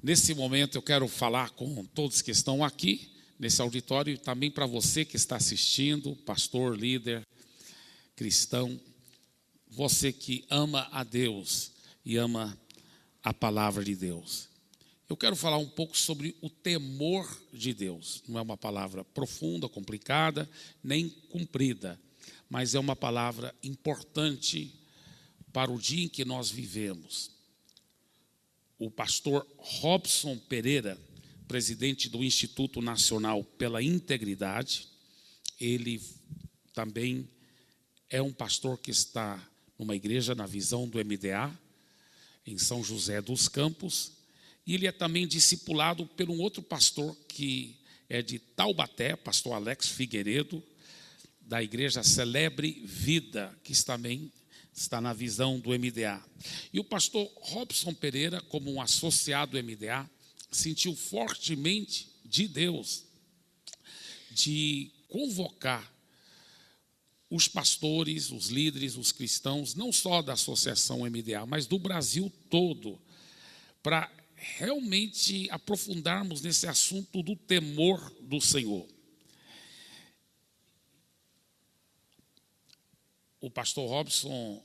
Nesse momento eu quero falar com todos que estão aqui, nesse auditório, e também para você que está assistindo, pastor, líder, cristão, você que ama a Deus e ama a palavra de Deus. Eu quero falar um pouco sobre o temor de Deus. Não é uma palavra profunda, complicada, nem comprida, mas é uma palavra importante para o dia em que nós vivemos. O pastor Robson Pereira, presidente do Instituto Nacional pela Integridade, ele também é um pastor que está numa igreja na Visão do MDA, em São José dos Campos, e ele é também discipulado por um outro pastor que é de Taubaté, pastor Alex Figueiredo, da igreja Celebre Vida, que também está na Visão do MDA. E o pastor Robson Pereira, como um associado do MDA, sentiu fortemente de Deus de convocar os pastores, os líderes, os cristãos, não só da associação MDA, mas do Brasil todo, para realmente aprofundarmos nesse assunto do temor do Senhor. O pastor Robson,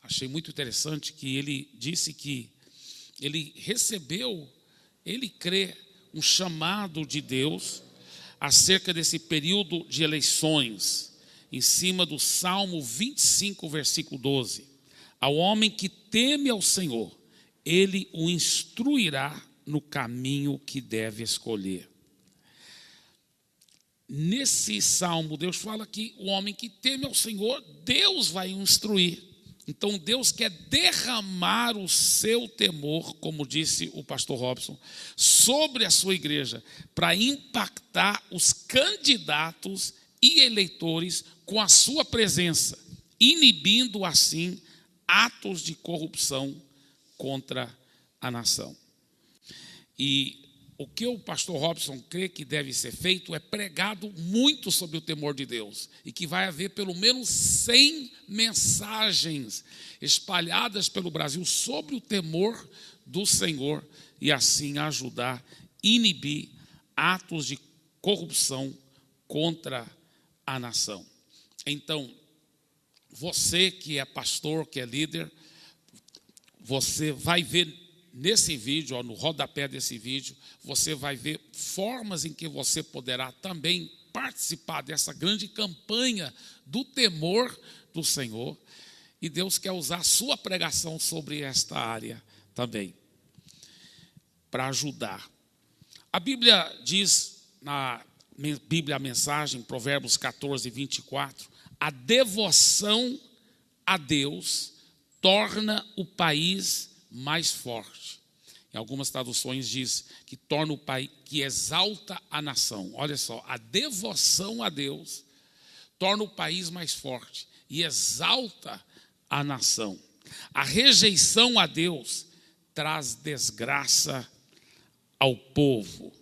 achei muito interessante que ele disse que ele recebeu, ele crê, um chamado de Deus acerca desse período de eleições, em cima do Salmo 25, versículo 12. Ao homem que teme ao Senhor, ele o instruirá no caminho que deve escolher. Nesse salmo, Deus fala que o homem que teme ao Senhor, Deus vai o instruir. Então, Deus quer derramar o seu temor, como disse o pastor Robson, sobre a sua igreja, para impactar os candidatos e eleitores com a sua presença, inibindo assim atos de corrupção contra a nação. E o que o pastor Robson crê que deve ser feito é pregado muito sobre o temor de Deus, e que vai haver pelo menos 100 mensagens espalhadas pelo Brasil sobre o temor do Senhor, e assim ajudar a inibir atos de corrupção contra a nação. Então, você que é pastor, que é líder, você vai ver nesse vídeo, no rodapé desse vídeo, você vai ver formas em que você poderá também participar dessa grande campanha do temor do Senhor. E Deus quer usar a sua pregação sobre esta área também, para ajudar. A Bíblia diz, na Bíblia a Mensagem, Provérbios 14, 24, a devoção a Deus torna o país mais forte. Em algumas traduções diz que torna o país, que exalta a nação. Olha só, a devoção a Deus torna o país mais forte e exalta a nação. A rejeição a Deus traz desgraça ao povo.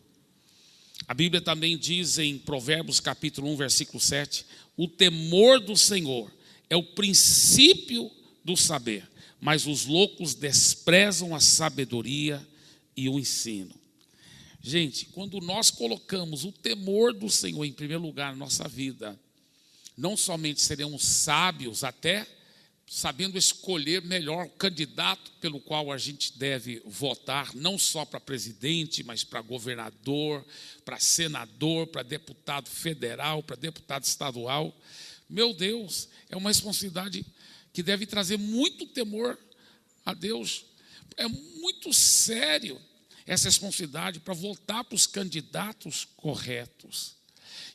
A Bíblia também diz em Provérbios capítulo 1, versículo 7, o temor do Senhor é o princípio do saber, mas os loucos desprezam a sabedoria e o ensino. Gente, quando nós colocamos o temor do Senhor em primeiro lugar na nossa vida, não somente seremos sábios, até sabendo escolher melhor o candidato pelo qual a gente deve votar, não só para presidente, mas para governador, para senador, para deputado federal, para deputado estadual. Meu Deus, é uma responsabilidade que deve trazer muito temor a Deus. É muito sério essa responsabilidade para voltar para os candidatos corretos.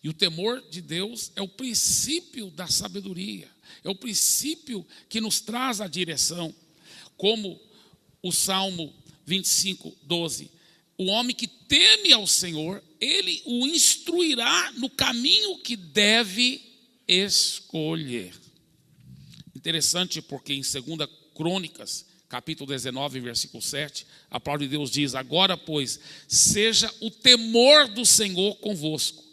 E o temor de Deus é o princípio da sabedoria, é o princípio que nos traz a direção. Como o Salmo 25, 12, o homem que teme ao Senhor, ele o instruirá no caminho que deve escolher. Interessante porque em 2 Crônicas, capítulo 19, versículo 7, a palavra de Deus diz, agora, pois, seja o temor do Senhor convosco,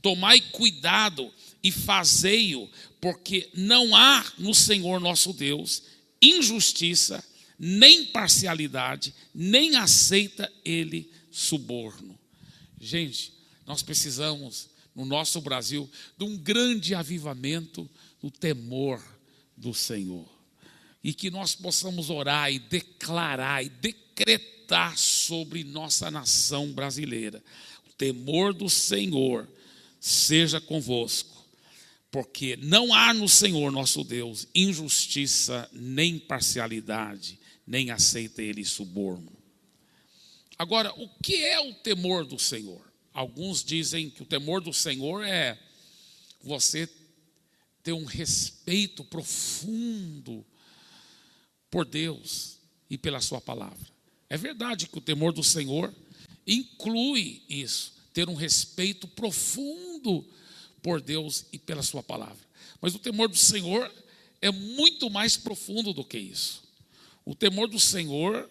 tomai cuidado e fazei-o, porque não há no Senhor nosso Deus injustiça, nem parcialidade, nem aceita ele suborno. Gente, nós precisamos, no nosso Brasil, de um grande avivamento do temor do Senhor. E que nós possamos orar e declarar e decretar sobre nossa nação brasileira. O temor do Senhor seja convosco. Porque não há no Senhor nosso Deus injustiça, nem parcialidade, nem aceita ele suborno. Agora, o que é o temor do Senhor? Alguns dizem que o temor do Senhor é você ter um respeito profundo por Deus e pela sua palavra. É verdade que o temor do Senhor inclui isso, ter um respeito profundo por Deus e pela sua palavra. Mas o temor do Senhor é muito mais profundo do que isso. O temor do Senhor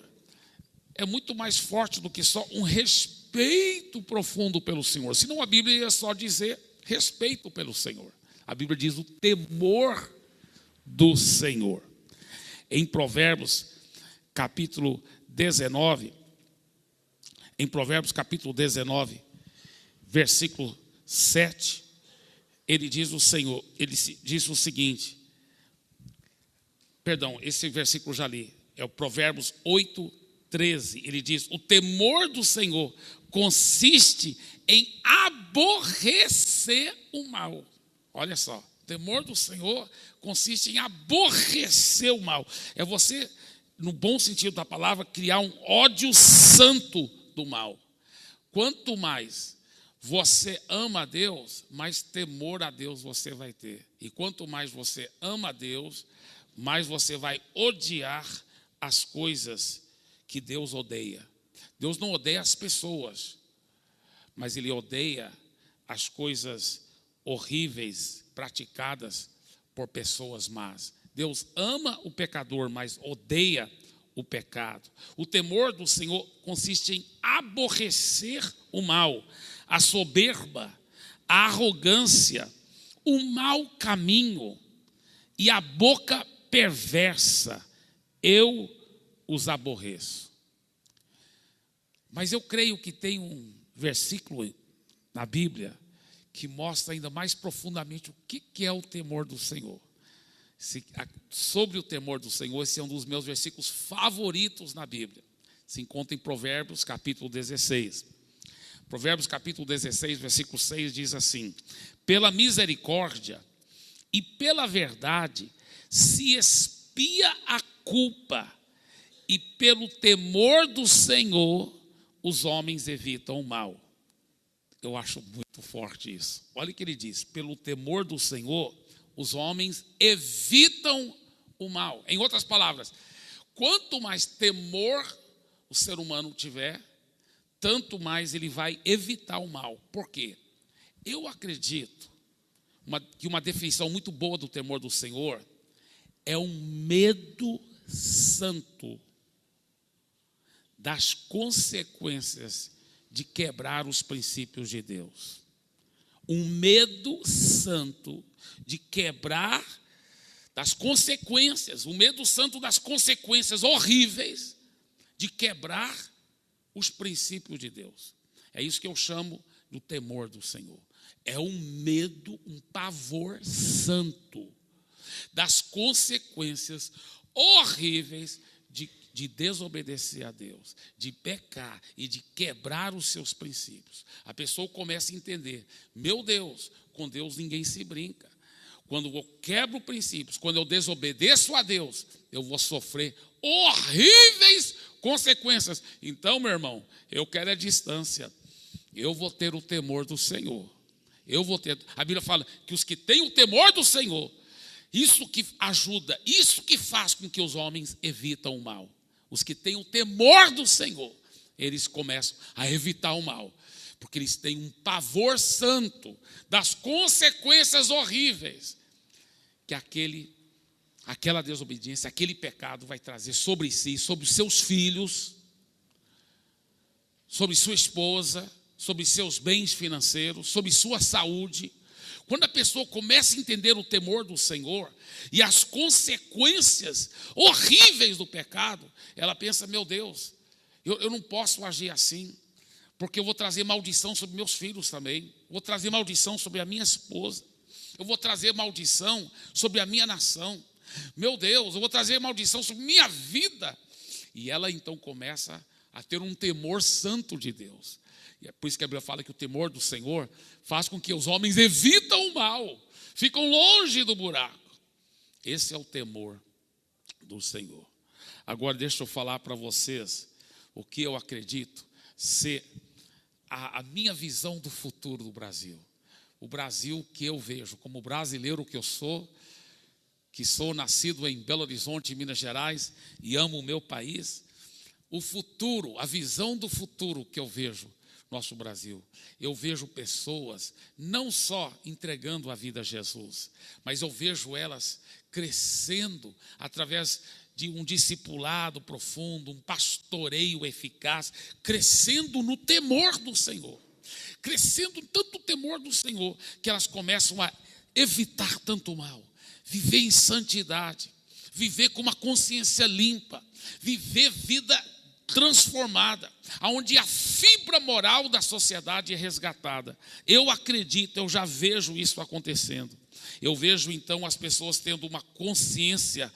é muito mais forte do que só um respeito profundo pelo Senhor. Senão a Bíblia ia só dizer respeito pelo Senhor. A Bíblia diz o temor do Senhor. Em Provérbios capítulo 19, versículo 7, ele diz o seguinte, perdão, esse versículo já li, é o Provérbios 8:13, ele diz, o temor do Senhor consiste em aborrecer o mal. Olha só, o temor do Senhor consiste em aborrecer o mal. É você, no bom sentido da palavra, criar um ódio santo do mal. Quanto mais você ama a Deus, mais temor a Deus você vai ter. E quanto mais você ama a Deus, mais você vai odiar as coisas que Deus odeia. Deus não odeia as pessoas, mas Ele odeia as coisas horríveis praticadas por pessoas más. Deus ama o pecador, mas odeia o pecado. O temor do Senhor consiste em aborrecer o mal, a soberba, a arrogância, o mau caminho e a boca perversa. Eu os aborreço. Mas eu creio que tem um versículo na Bíblia que mostra ainda mais profundamente o que é o temor do Senhor. Sobre o temor do Senhor, esse é um dos meus versículos favoritos na Bíblia. Se encontra em Provérbios capítulo 16. Provérbios capítulo 16, versículo 6 diz assim: pela misericórdia e pela verdade se expia a culpa, e pelo temor do Senhor os homens evitam o mal. Eu acho muito forte isso. Olha o que ele diz: pelo temor do Senhor os homens evitam o mal. Em outras palavras, quanto mais temor o ser humano tiver, tanto mais ele vai evitar o mal. Por quê? Eu acredito que uma definição muito boa do temor do Senhor é um medo santo das consequências de quebrar os princípios de Deus. Um medo santo de quebrar das consequências, o medo santo das consequências horríveis de quebrar os princípios de Deus. É isso que eu chamo do temor do Senhor. É um medo, um pavor santo das consequências horríveis de desobedecer a Deus, de pecar e de quebrar os seus princípios. A pessoa começa a entender: meu Deus, com Deus ninguém se brinca. Quando eu quebro princípios, quando eu desobedeço a Deus, eu vou sofrer horríveis consequências. Então, meu irmão, eu quero a distância. Eu vou ter o temor do Senhor. A Bíblia fala que os que têm o temor do Senhor, isso que ajuda, isso que faz com que os homens evitam o mal. Os que têm o temor do Senhor, eles começam a evitar o mal, porque eles têm um pavor santo das consequências horríveis que aquela desobediência, aquele pecado vai trazer sobre si, sobre os seus filhos, sobre sua esposa, sobre seus bens financeiros, sobre sua saúde. Quando a pessoa começa a entender o temor do Senhor e as consequências horríveis do pecado, ela pensa, meu Deus, eu não posso agir assim, porque eu vou trazer maldição sobre meus filhos também, vou trazer maldição sobre a minha esposa, eu vou trazer maldição sobre a minha nação, meu Deus, eu vou trazer maldição sobre minha vida. E ela então começa a ter um temor santo de Deus. E é por isso que a Bíblia fala que o temor do Senhor faz com que os homens evitam o mal, ficam longe do buraco. Esse é o temor do Senhor. Agora deixa eu falar para vocês o que eu acredito ser a minha visão do futuro do Brasil. O Brasil que eu vejo, como brasileiro que eu sou, que sou nascido em Belo Horizonte, Minas Gerais, e amo o meu país. O futuro, a visão do futuro que eu vejo nosso Brasil. Eu vejo pessoas não só entregando a vida a Jesus, mas eu vejo elas crescendo através de um discipulado profundo, um pastoreio eficaz, crescendo no temor do Senhor, crescendo tanto o temor do Senhor, que elas começam a evitar tanto mal, viver em santidade, viver com uma consciência limpa, viver vida transformada, onde a fibra moral da sociedade é resgatada. Eu acredito, eu já vejo isso acontecendo. Eu vejo então as pessoas tendo uma consciência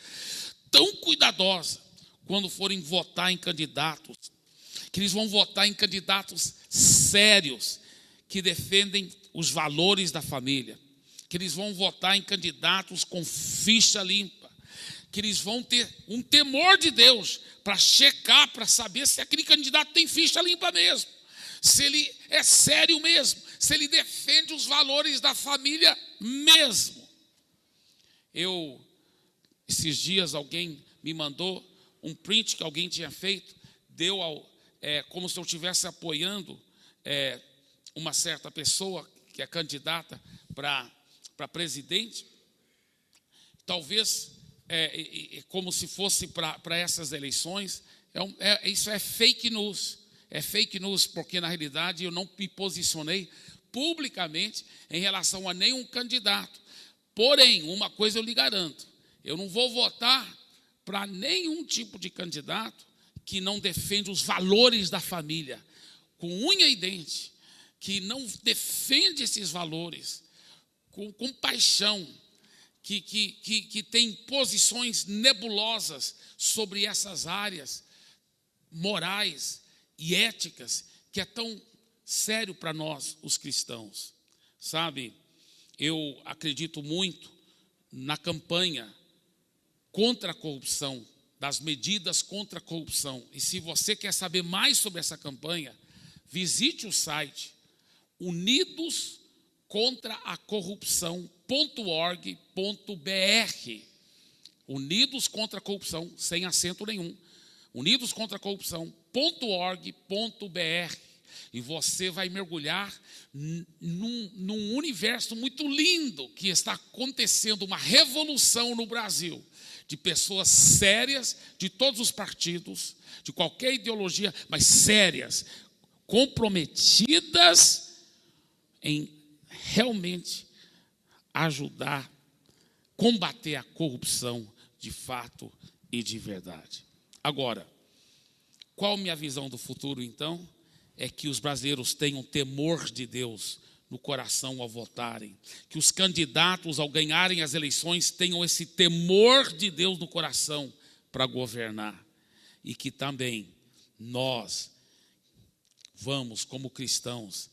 tão cuidadosa quando forem votar em candidatos, que eles vão votar em candidatos sérios, que defendem os valores da família, que eles vão votar em candidatos com ficha limpa, que eles vão ter um temor de Deus para checar, para saber se aquele candidato tem ficha limpa mesmo, se ele é sério mesmo, se ele defende os valores da família mesmo. Esses dias alguém me mandou um print que alguém tinha feito, como se eu estivesse apoiando uma certa pessoa que é candidata para presidente, talvez como se fosse para essas eleições. Isso é fake news. É fake news porque, na realidade, eu não me posicionei publicamente em relação a nenhum candidato. Porém, uma coisa eu lhe garanto, eu não vou votar para nenhum tipo de candidato que não defende os valores da família, com unha e dente, que não defende esses valores com paixão, que tem posições nebulosas sobre essas áreas morais e éticas, que é tão sério para nós, os cristãos. Sabe, eu acredito muito na campanha contra a corrupção, das medidas contra a corrupção. E se você quer saber mais sobre essa campanha, visite o site unidoscontraacorrupção.org.br. Unidos contra a corrupção, sem acento nenhum. unidoscontraacorrupção.org.br. E você vai mergulhar num universo muito lindo que está acontecendo, uma revolução no Brasil, de pessoas sérias, de todos os partidos, de qualquer ideologia, mas sérias, comprometidas em realmente ajudar, combater a corrupção de fato e de verdade. Agora, qual a minha visão do futuro, então? É que os brasileiros tenham temor de Deus no coração ao votarem, que os candidatos, ao ganharem as eleições, tenham esse temor de Deus no coração para governar, e que também nós vamos, como cristãos,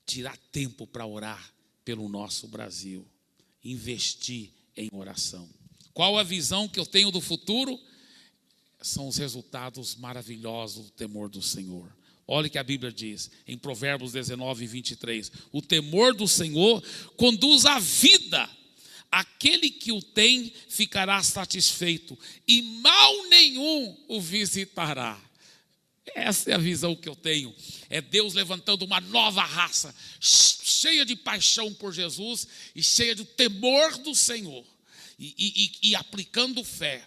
tirar tempo para orar pelo nosso Brasil, investir em oração. Qual a visão que eu tenho do futuro? São os resultados maravilhosos do temor do Senhor. Olha o que a Bíblia diz em Provérbios 19, 23. O temor do Senhor conduz à vida. Aquele que o tem ficará satisfeito, e mal nenhum o visitará. Essa é a visão que eu tenho. É Deus levantando uma nova raça, cheia de paixão por Jesus e cheia de temor do Senhor. E aplicando fé,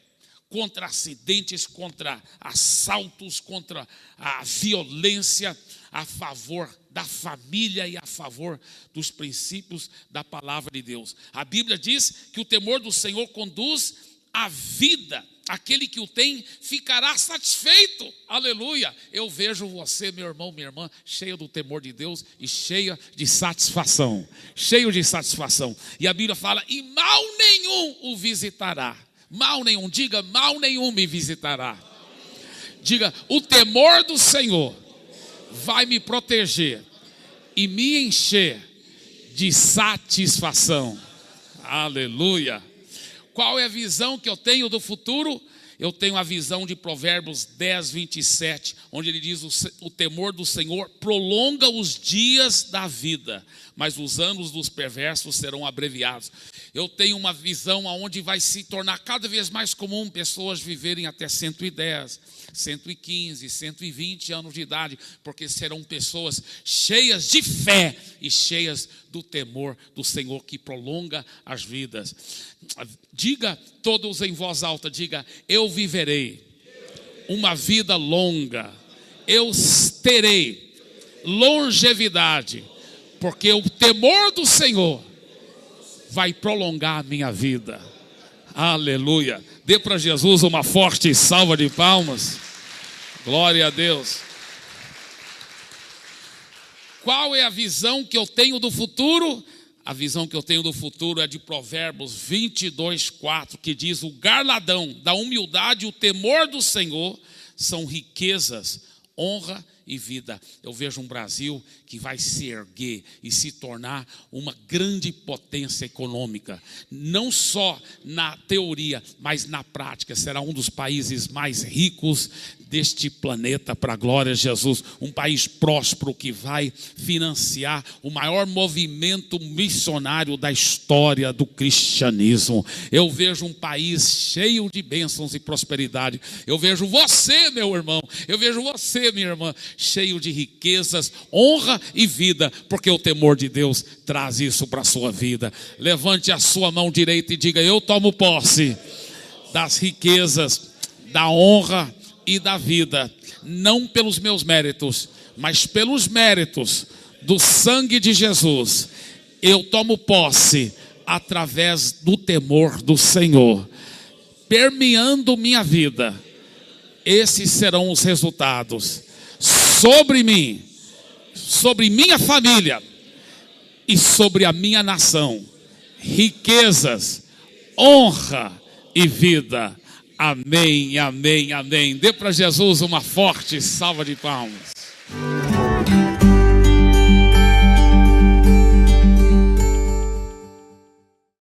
contra acidentes, contra assaltos, contra a violência, a favor da família e a favor dos princípios da palavra de Deus. A Bíblia diz que o temor do Senhor conduz à vida. Aquele que o tem ficará satisfeito. Aleluia. Eu vejo você, meu irmão, minha irmã, cheio do temor de Deus e cheia de satisfação. Cheio de satisfação. E a Bíblia fala, e mal nenhum o visitará. Mal nenhum, diga, mal nenhum me visitará. Diga, o temor do Senhor vai me proteger e me encher de satisfação. Aleluia. Qual é a visão que eu tenho do futuro? Eu tenho a visão de Provérbios 10, 27, onde ele diz, o temor do Senhor prolonga os dias da vida, mas os anos dos perversos serão abreviados. Eu tenho uma visão onde vai se tornar cada vez mais comum pessoas viverem até 110, 115, 120 anos de idade, porque serão pessoas cheias de fé e cheias do temor do Senhor que prolonga as vidas. Diga todos em voz alta, diga, eu viverei uma vida longa, eu terei longevidade, porque o temor do Senhor vai prolongar a minha vida. Aleluia. Dê para Jesus uma forte salva de palmas. Glória a Deus. Qual é a visão que eu tenho do futuro? A visão que eu tenho do futuro é de Provérbios 22, 4, que diz, o galardão da humildade e o temor do Senhor são riquezas, honra e vida. Eu vejo um Brasil que vai se erguer e se tornar uma grande potência econômica, não só na teoria, mas na prática. Será um dos países mais ricos deste planeta, para a glória de Jesus. Um país próspero que vai financiar o maior movimento missionário da história do cristianismo. Eu vejo um país cheio de bênçãos e prosperidade. Eu vejo você, meu irmão, eu vejo você, minha irmã, cheio de riquezas, honra e vida, porque o temor de Deus traz isso para a sua vida. Levante a sua mão direita e diga, eu tomo posse das riquezas, da honra e da vida, não pelos meus méritos, mas pelos méritos do sangue de Jesus. Eu tomo posse através do temor do Senhor, permeando minha vida. Esses serão os resultados sobre mim, sobre minha família e sobre a minha nação. Riquezas, honra e vida. Amém, amém, amém. Dê para Jesus uma forte salva de palmas.